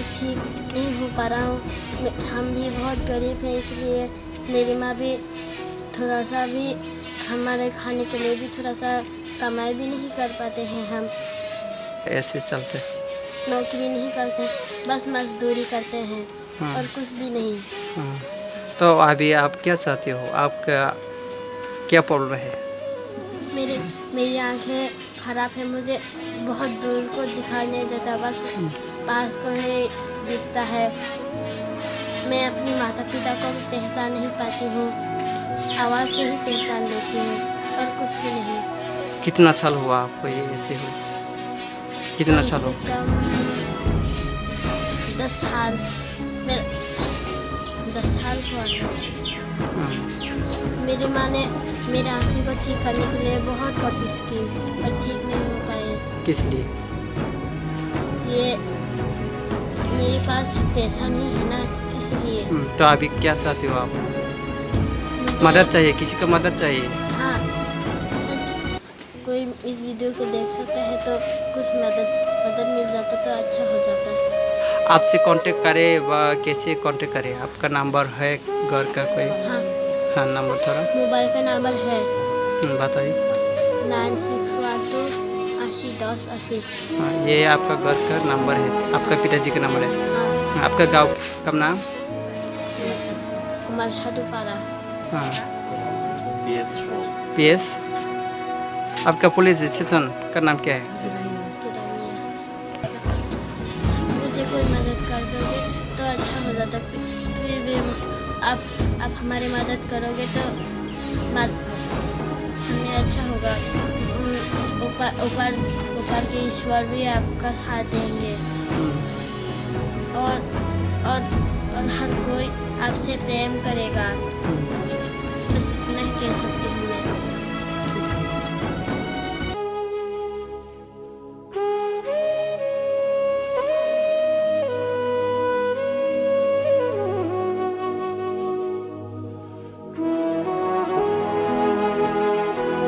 पर ठीक नहीं हो पा रहा हूँ। हम भी बहुत गरीब हैं, इसलिए मेरी माँ भी थोड़ा सा भी हमारे खाने के लिए भी थोड़ा सा कमाई भी नहीं कर पाते हैं। हम ऐसे चलते। नौकरी नहीं करते, बस मजदूरी करते हैं और कुछ भी नहीं। तो अभी आप क्या चाहते हो? आपका क्या प्रॉब्लम है? मेरी आंखें खराब है, मुझे बहुत दूर को दिखाई नहीं देता, बस पास को ही दिखता है। मैं अपनी माता पिता को भी पहचान नहीं पाती हूँ, आवाज़ से ही पहचान लेती हूँ और कुछ भी नहीं। कितना साल हुआ आपको ये ऐसे हो? कितना साल हो? कम से कम 10 साल। मेरा 10 साल हुआ है। मेरी माँ ने मेरी आँखें को ठीक करने के लिए बहुत कोशिश की, पर ठीक नहीं हो पाए। किस लिए? ये मेरे पास पैसा नहीं है ना, इसलिए। तो अभी क्या चाहते हो आप? मुझे मदद चाहिए, किसी का मदद चाहिए। हाँ, कोई इस वीडियो को देख सकता है तो कुछ मदद मिल जाता तो अच्छा हो जाता। आपसे कांटेक्ट करे व कैसे कांटेक्ट करे? आपका नंबर है घर का कोई? हाँ, नंबर थोड़ा मोबाइल का नंबर है बताइए। 9612 80 10 80। हाँ, ये आपका घर का नंबर है, आपका पिताजी का नंबर है। हाँ, आपका गांव का नाम? कुमार छाटूपाड़ा। हाँ, पीएस। आपका पुलिस स्टेशन का नाम क्या है? चिरानिया। मुझे कोई मदद कर दोगे तो अच्छा हो जाता। फिर भी आप हमारी मदद करोगे तो हमें अच्छा होगा। ऊपर के ईश्वर भी आपका साथ देंगे और हर कोई आपसे प्रेम करेगा। बस इतना ही कह सकते हैं।